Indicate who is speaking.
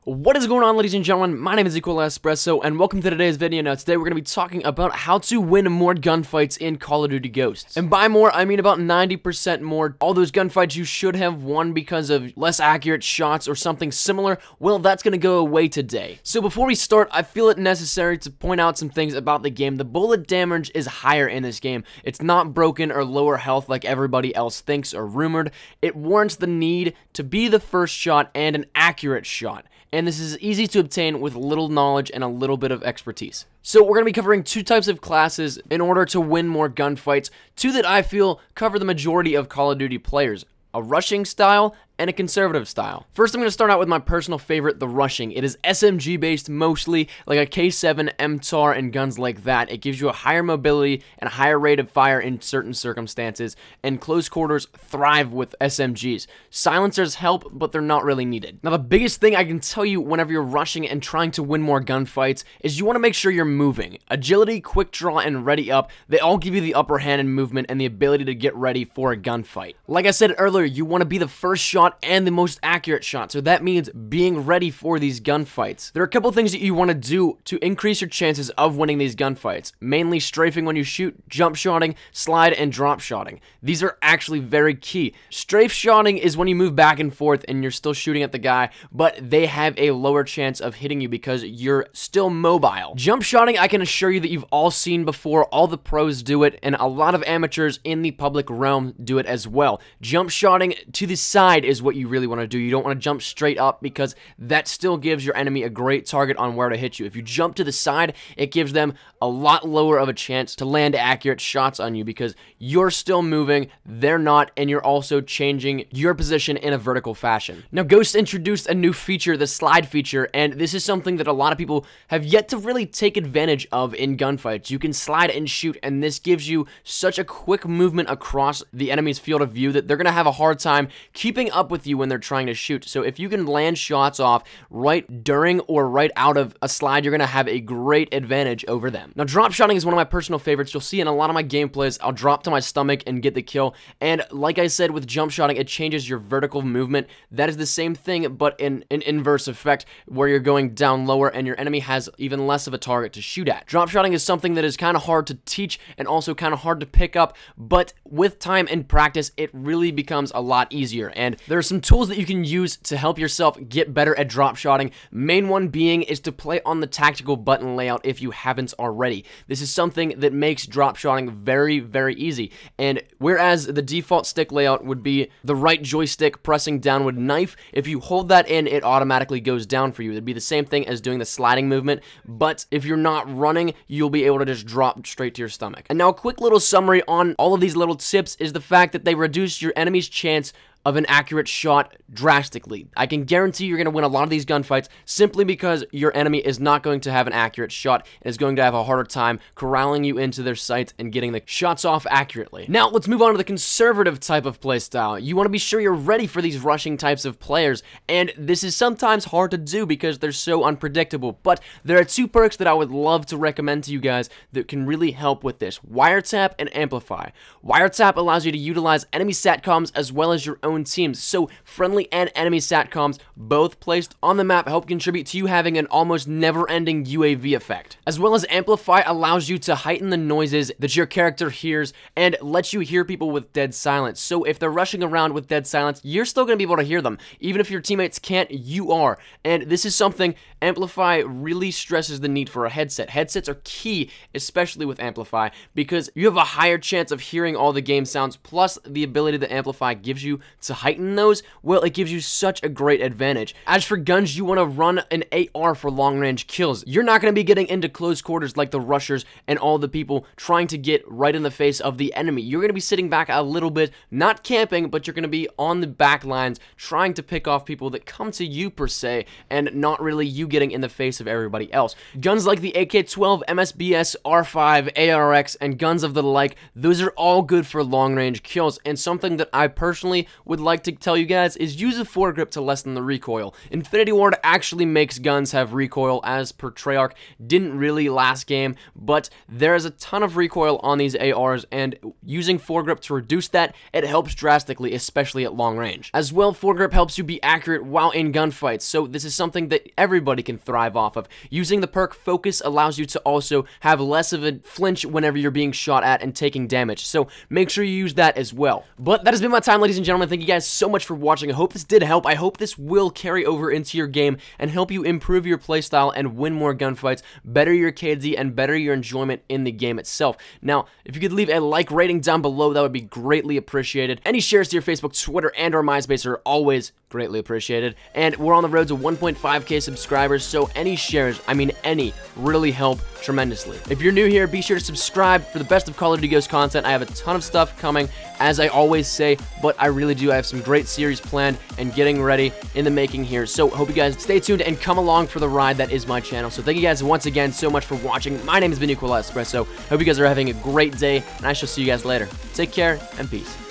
Speaker 1: What is going on, ladies and gentlemen? My name is Equal Espresso, and welcome to today's video. Now, today we're going to be talking about how to win more gunfights in Call of Duty Ghosts. And by more, I mean about 90% more. All those gunfights you should have won because of less accurate shots or something similar, well, that's going to go away today. So before we start, I feel it necessary to point out some things about the game. The bullet damage is higher in this game. It's not broken or lower health like everybody else thinks or rumored. It warrants the need to be the first shot and an accurate shot. And this is easy to obtain with little knowledge and a little bit of expertise. So we're going to be covering two types of classes in order to win more gunfights, two that I feel cover the majority of Call of Duty players: a rushing style and a conservative style. First, I'm going to start out with my personal favorite, the rushing. It is SMG based mostly, like a K7, MTAR, and guns like that. It gives you a higher mobility and a higher rate of fire in certain circumstances, and close quarters thrive with SMGs. Silencers help, but they're not really needed. Now, the biggest thing I can tell you whenever you're rushing and trying to win more gunfights is you want to make sure you're moving. Agility, quick draw, and ready up, they all give you the upper hand in movement and the ability to get ready for a gunfight. Like I said earlier, you want to be the first shot and the most accurate shot, so that means being ready for these gunfights. There are a couple things that you want to do to increase your chances of winning these gunfights, mainly strafing when you shoot, jump shotting, slide, and drop shotting. These are actually very key. Strafe shotting is when you move back and forth and you're still shooting at the guy, but they have a lower chance of hitting you because you're still mobile. Jump shotting, I can assure you that you've all seen before. All the pros do it, and a lot of amateurs in the public realm do it as well. Jump shotting to the side is what you really want to do. You don't want to jump straight up because that still gives your enemy a great target on where to hit you. If you jump to the side, it gives them a lot lower of a chance to land accurate shots on you because you're still moving, they're not, and you're also changing your position in a vertical fashion. Now, Ghost introduced a new feature, the slide feature, and this is something that a lot of people have yet to really take advantage of in gunfights. You can slide and shoot, and this gives you such a quick movement across the enemy's field of view that they're going to have a hard time keeping up with you when they're trying to shoot. So if you can land shots off right during or right out of a slide, you're going to have a great advantage over them. Now, drop shotting is one of my personal favorites. You'll see in a lot of my gameplays, I'll drop to my stomach and get the kill. And like I said, with jump shotting, it changes your vertical movement. That is the same thing, but in an inverse effect, where you're going down lower and your enemy has even less of a target to shoot at. Drop shotting is something that is kind of hard to teach and also kind of hard to pick up, but with time and practice, it really becomes a lot easier. And there are some tools that you can use to help yourself get better at drop shotting. Main one being is to play on the tactical button layout if you haven't already. This is something that makes drop shotting very, very easy. And whereas the default stick layout would be the right joystick pressing down with knife, if you hold that in, it automatically goes down for you. It'd be the same thing as doing the sliding movement, but if you're not running, you'll be able to just drop straight to your stomach. And now a quick little summary on all of these little tips is the fact that they reduce your enemy's chance of an accurate shot drastically. I can guarantee you're going to win a lot of these gunfights simply because your enemy is not going to have an accurate shot and is going to have a harder time corralling you into their sights and getting the shots off accurately. Now, let's move on to the conservative type of playstyle. You want to be sure you're ready for these rushing types of players, and this is sometimes hard to do because they're so unpredictable, but there are two perks that I would love to recommend to you guys that can really help with this: Wiretap and Amplify. Wiretap allows you to utilize enemy satcoms as well as your own teams, so friendly and enemy satcoms both placed on the map help contribute to you having an almost never-ending UAV effect. As well as Amplify allows you to heighten the noises that your character hears and lets you hear people with dead silence. So if they're rushing around with dead silence, you're still going to be able to hear them. Even if your teammates can't, you are. And this is something Amplify really stresses the need for a headset. Headsets are key, especially with Amplify, because you have a higher chance of hearing all the game sounds, plus the ability that Amplify gives you to heighten those, well, it gives you such a great advantage. As for guns, you want to run an AR for long-range kills. You're not going to be getting into close quarters like the rushers and all the people trying to get right in the face of the enemy. You're going to be sitting back a little bit, not camping, but you're going to be on the back lines trying to pick off people that come to you per se, and not really you getting in the face of everybody else. Guns like the AK-12, MSBS, R5, ARX, and guns of the like, those are all good for long-range kills, and something that I personally would like to tell you guys is use a foregrip to lessen the recoil. Infinity Ward actually makes guns have recoil, as per Treyarch. Didn't really last game, but there is a ton of recoil on these ARs, and using foregrip to reduce that, it helps drastically, especially at long range. As well, foregrip helps you be accurate while in gunfights, so this is something that everybody can thrive off of. Using the perk Focus allows you to also have less of a flinch whenever you're being shot at and taking damage, so make sure you use that as well. But that has been my time, ladies and gentlemen. Thank you guys so much for watching. I hope this did help. I hope this will carry over into your game and help you improve your playstyle and win more gunfights, better your KD, and better your enjoyment in the game itself. Now, if you could leave a like rating down below, that would be greatly appreciated. Any shares to your Facebook, Twitter, and or MySpace are always greatly appreciated. And we're on the road to 1.5k subscribers, so any shares, I mean any, really help tremendously. If you're new here, be sure to subscribe for the best of Call of Duty Ghosts content. I have a ton of stuff coming, as I always say, but I really do. I have some great series planned and getting ready in the making here, so hope you guys stay tuned and come along for the ride that is my channel. So thank you guys once again so much for watching. My name has been Espresso. Hope you guys are having a great day, and I shall see you guys later. Take care, and peace.